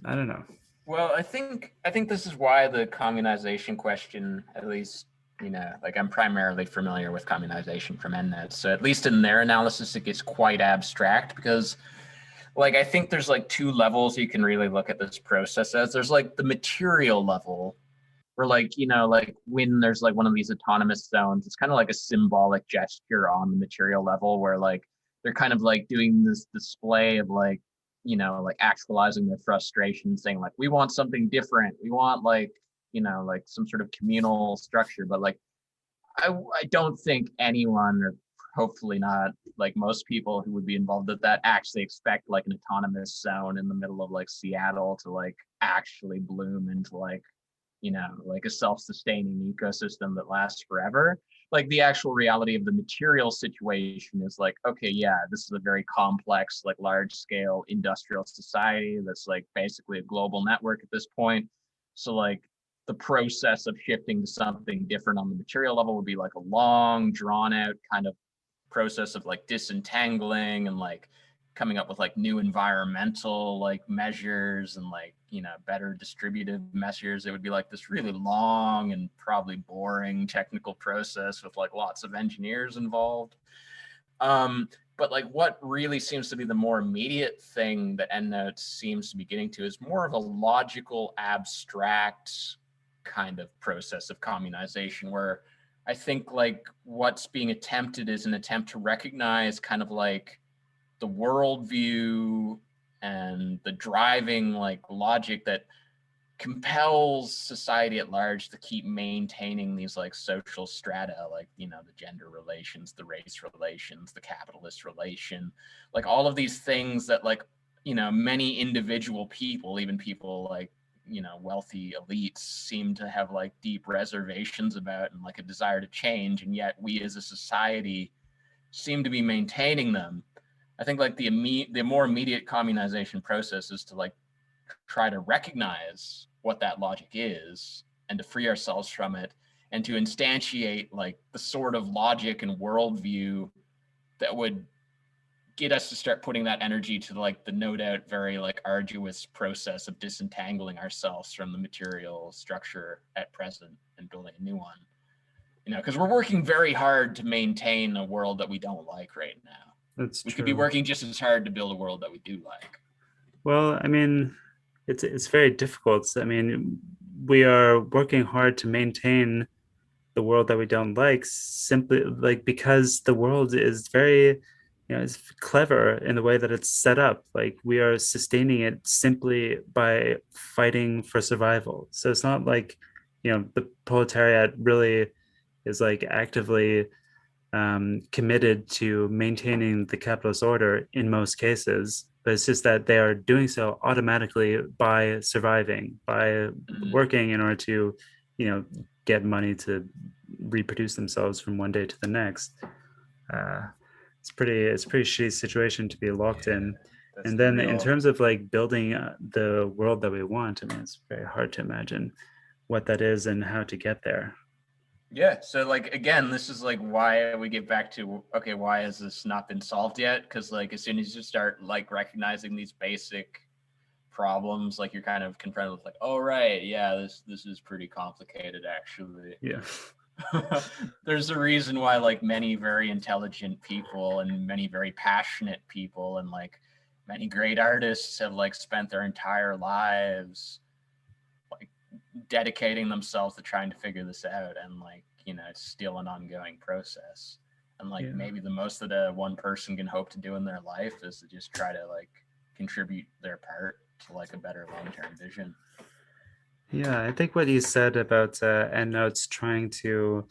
Well, I think this is why the communization question, at least, like I'm primarily familiar with communization from Endnotes. So at least in their analysis, it gets quite abstract because like I think there's like two levels you can really look at this process as. There's like the material level, where like, like when there's like one of these autonomous zones, it's kind of like a symbolic gesture on the material level where like they're kind of like doing this display of like, like actualizing their frustration, saying like we want something different, we want like, like some sort of communal structure. But like I don't think anyone, or hopefully not like most people who would be involved with that, actually expect like an autonomous zone in the middle of like Seattle to like actually bloom into like, like a self-sustaining ecosystem that lasts forever. Like the actual reality of the material situation is like, okay, yeah, this is a very complex, like large scale industrial society that's like basically a global network at this point. So like the process of shifting to something different on the material level would be like a long, drawn out kind of process of like disentangling and like coming up with like new environmental like measures and like, better distributive measures. It would be like this really long and probably boring technical process with like lots of engineers involved. But like what really seems to be the more immediate thing that Endnotes seems to be getting to is more of a logical, abstract kind of process of communization, where I think like what's being attempted is an attempt to recognize kind of like the worldview and the driving like logic that compels society at large to keep maintaining these like social strata, like, the gender relations, the race relations, the capitalist relation, like all of these things that like, many individual people, even people like, wealthy elites seem to have like deep reservations about and like a desire to change. And yet we as a society seem to be maintaining them. I think like the more immediate communization process is to like try to recognize what that logic is and to free ourselves from it and to instantiate like the sort of logic and worldview that would get us to start putting that energy to like the no doubt very like arduous process of disentangling ourselves from the material structure at present and building a new one. You know, because we're working very hard to maintain a world that we don't like right now. That's We could be true. working just as hard to build a world that we do like. Well, I mean, it's very difficult. I mean, we are working hard to maintain the world that we don't like simply like because the world is very, it's clever in the way that it's set up. Like we are sustaining it simply by fighting for survival. So it's not like, the proletariat really is like actively committed to maintaining the capitalist order in most cases, but it's just that they are doing so automatically by surviving, by working in order to, get money to reproduce themselves from one day to the next. Uh, it's a pretty shitty situation to be locked Yeah, in. that's And the then in real. terms of like building the world that we want, I mean, it's very hard to imagine what that is and how to get there. Yeah, so like again, this is like why we get back to okay, why has this not been solved yet? Because like as soon as you start like recognizing these basic problems, like you're kind of confronted with like, oh right, yeah, this is pretty complicated actually. Yeah. There's a reason why like many very intelligent people and many very passionate people and like many great artists have like spent their entire lives like dedicating themselves to trying to figure this out and like it's still an ongoing process and like Yeah. maybe the most that a one person can hope to do in their life is to just try to like contribute their part to like a better long-term vision. Yeah, I think what you said about Endnotes trying to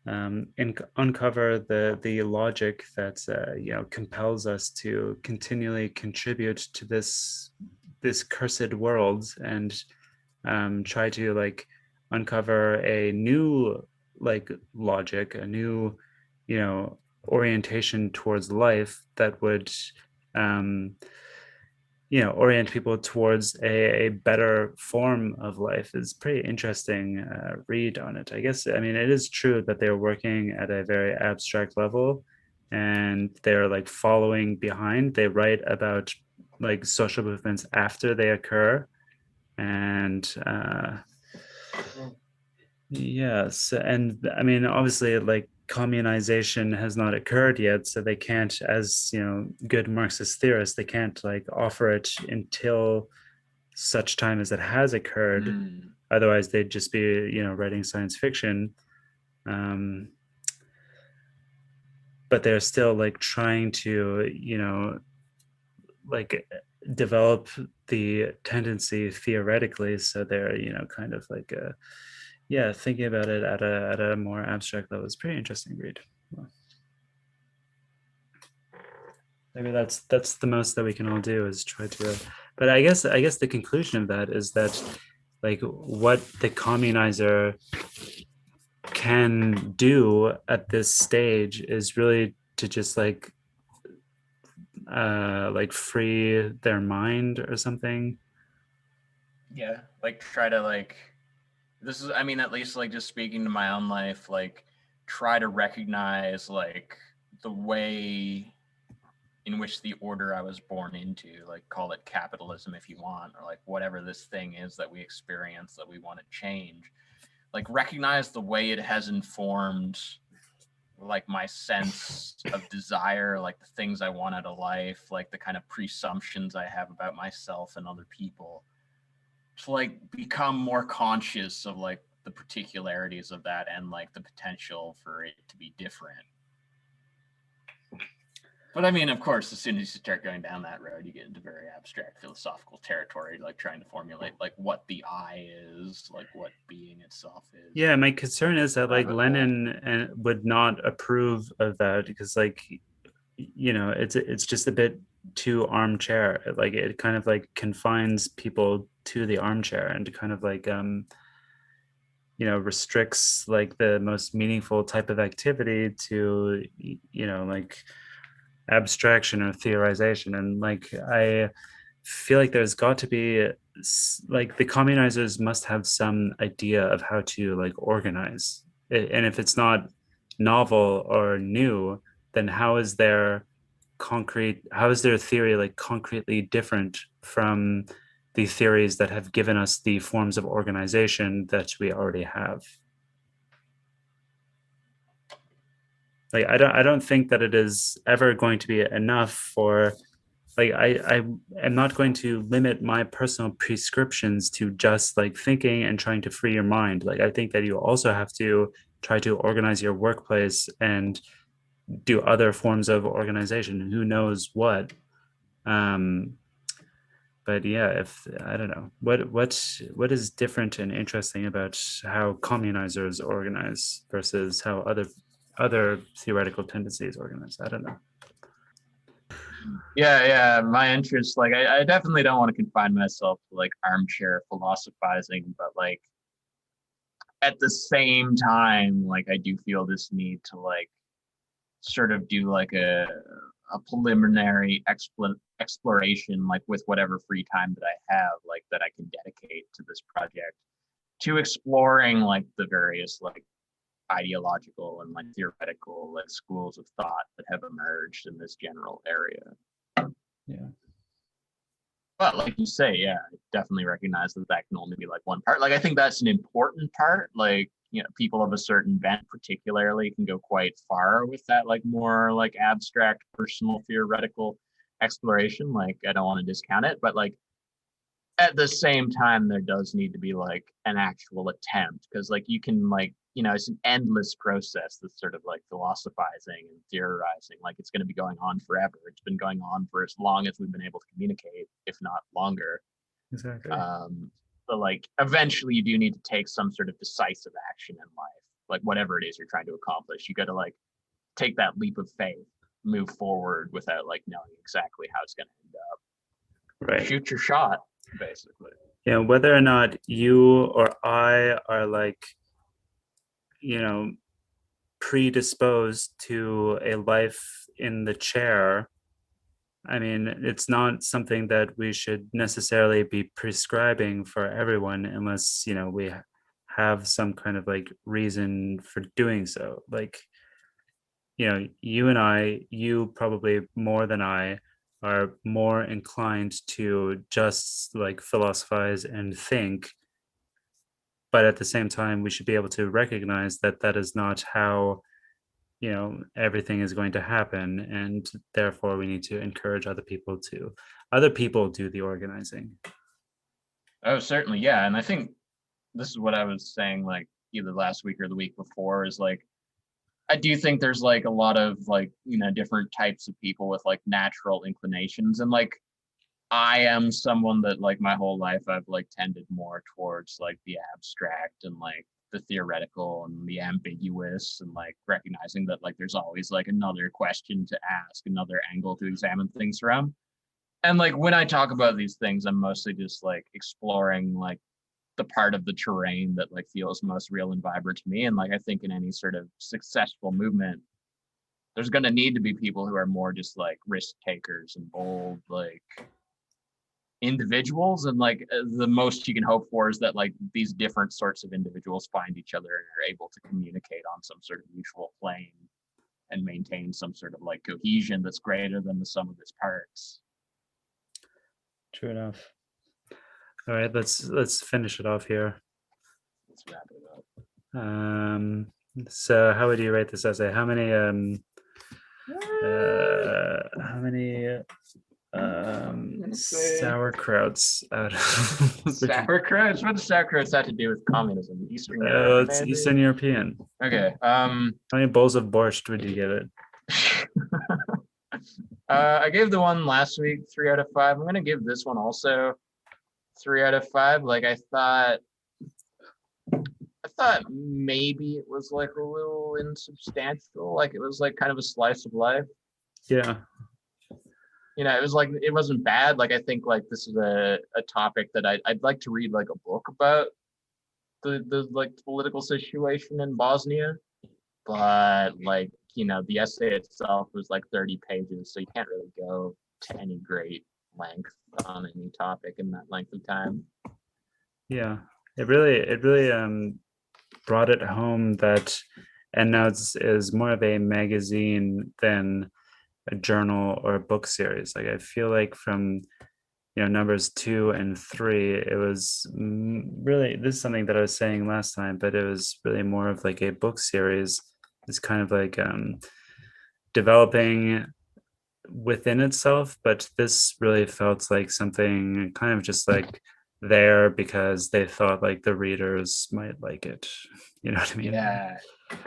uncover the logic that compels us to continually contribute to this cursed world and try to like uncover a new like logic, a new orientation towards life that would um, orient people towards a better form of life is pretty interesting read on it. I guess, I mean, it is true that they're working at a very abstract level and they're like following behind. They write about like social movements after they occur. And yes, and I mean, obviously, like communization has not occurred yet, so they can't, as good Marxist theorists, they can't like offer it until such time as it has occurred. Mm. Otherwise, they'd just be, writing science fiction. Um, but they're still like trying to, like develop the tendency theoretically. So they're, kind of like yeah, thinking about it at a more abstract level is pretty interesting read. Well, maybe that's the most that we can all do is try to. But I guess the conclusion of that is that like what the communizer can do at this stage is really to just like free their mind or something. Yeah, like try to like this is I mean at least like just speaking to my own life like try to recognize like the way in which the order I was born into, like call it capitalism if you want, or like whatever this thing is that we experience that we want to change, like recognize the way it has informed like my sense of desire, like the things I want out of life, like the kind of presumptions I have about myself and other people, to like become more conscious of like the particularities of that and like the potential for it to be different. But I mean, of course, as soon as you start going down that road, you get into very abstract philosophical territory, like trying to formulate like what the I is, like what being itself is. Yeah, my concern is that like Rabbit hole. Lenin would not approve of that because like it's just a bit too armchair. Like it kind of like confines people to the armchair and kind of like restricts like the most meaningful type of activity to like abstraction or theorization. And like I feel like there's got to be like the communizers must have some idea of how to like organize. And if it's not novel or new, then how is their theory like concretely different from the theories that have given us the forms of organization that we already have? Like I don't think that it is ever going to be enough for like I am not going to limit my personal prescriptions to just like thinking and trying to free your mind. Like I think that you also have to try to organize your workplace and do other forms of organization. Who knows what? Um, but yeah, if I don't know what is different and interesting about how communizers organize versus how other theoretical tendencies organize. I don't know. Yeah, my interest, like I definitely don't want to confine myself to like armchair philosophizing, but like at the same time, like I do feel this need to like sort of do like a preliminary exploration, like with whatever free time that I have, like that I can dedicate to this project, to exploring like the various like ideological and like theoretical like schools of thought that have emerged in this general area. Yeah. But like you say, yeah, I definitely recognize that that can only be like one part. Like I think that's an important part. Like, you know, people of a certain bent particularly can go quite far with that like more like abstract personal theoretical exploration. Like I don't want to discount it, but like at the same time there does need to be like an actual attempt, because like you can like, you know, it's an endless process that's sort of like philosophizing and theorizing, like it's going to be going on forever. It's been going on for as long as we've been able to communicate, if not longer. Exactly. But like eventually you do need to take some sort of decisive action in life, like whatever it is you're trying to accomplish. You got to like take that leap of faith, move forward without like knowing exactly how it's going to end up. Right. Shoot your shot, basically. Yeah, whether or not you or I are like, you know, predisposed to a life in the chair, I mean, it's not something that we should necessarily be prescribing for everyone unless, you know, we have some kind of like reason for doing so. Like, you know, you and I, you probably more than I, are more inclined to just like philosophize and think, but at the same time we should be able to recognize that that is not how, you know, everything is going to happen, and therefore we need to encourage other people do the organizing. Oh, certainly, yeah. And I think this is what I was saying, like either last week or the week before, is like I do think there's like a lot of like, you know, different types of people with like natural inclinations. And like I am someone that like my whole life I've like tended more towards like the abstract and like the theoretical and the ambiguous, and like recognizing that like there's always like another question to ask, another angle to examine things from. And like when I talk about these things, I'm mostly just like exploring like the part of the terrain that like feels most real and vibrant to me. And like I think in any sort of successful movement, there's going to need to be people who are more just like risk takers and bold like individuals. And like the most you can hope for is that like these different sorts of individuals find each other and are able to communicate on some sort of mutual plane and maintain some sort of like cohesion that's greater than the sum of its parts. True enough. All right, let's finish it off here. Let's wrap it up. um so how would you rate this essay? How many sauerkrauts out of Sauerkrauts? What does sauerkrauts have to do with communism? Eastern Europe, it's maybe? Eastern European. Okay. How many bowls of borscht would you give it? I gave the one last week 3 out of 5. I'm gonna give this one also 3 out of 5. Like I thought maybe it was like a little insubstantial. Like it was like kind of a slice of life. Yeah. You know, it was like it wasn't bad. Like I think like this is a topic that I'd like to read like a book about the like political situation in Bosnia. But like the essay itself was like 30 pages, so you can't really go to any great length on any topic in that length of time. Yeah, it really brought it home that Endnotes is more of a magazine than a journal or a book series. Like I feel like from numbers 2 and 3, it was really, this is something that I was saying last time, but it was really more of like a book series. It's kind of like developing within itself, but this really felt like something kind of just like there because they thought like the readers might like it. You know what I mean?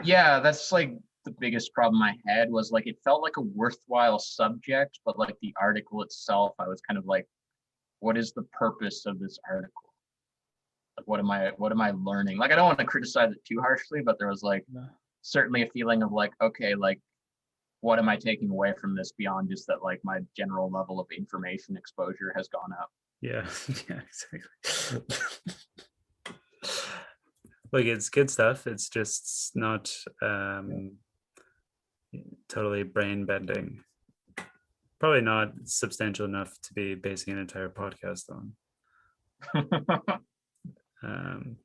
Yeah, that's like the biggest problem I had was like it felt like a worthwhile subject, but like the article itself, I was kind of like, what is the purpose of this article? Like what am I learning? Like I don't want to criticize it too harshly, but there was like certainly a feeling of like, okay, like what am I taking away from this beyond just that like my general level of information exposure has gone up? Yeah, yeah, exactly. Like it's good stuff. It's just not totally brain bending. Probably not substantial enough to be basing an entire podcast on. Um,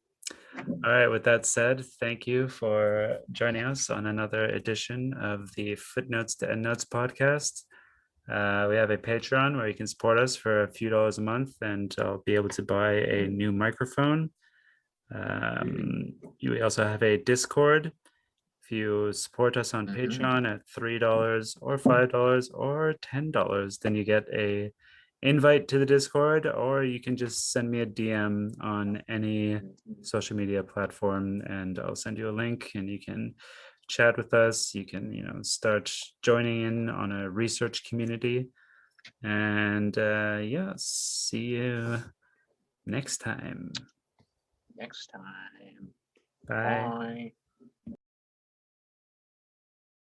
all right, with that said, thank you for joining us on another edition of the Footnotes to Endnotes podcast. We have a Patreon where you can support us for a few dollars a month, and I'll be able to buy a new microphone. You also have a Discord. If you support us on Patreon at $3 or $5 or $10, then you get a invite to the Discord, or you can just send me a DM on any social media platform and I'll send you a link and you can chat with us. You can, start joining in on a research community. And yeah, see you next time. Next time. Bye. Bye.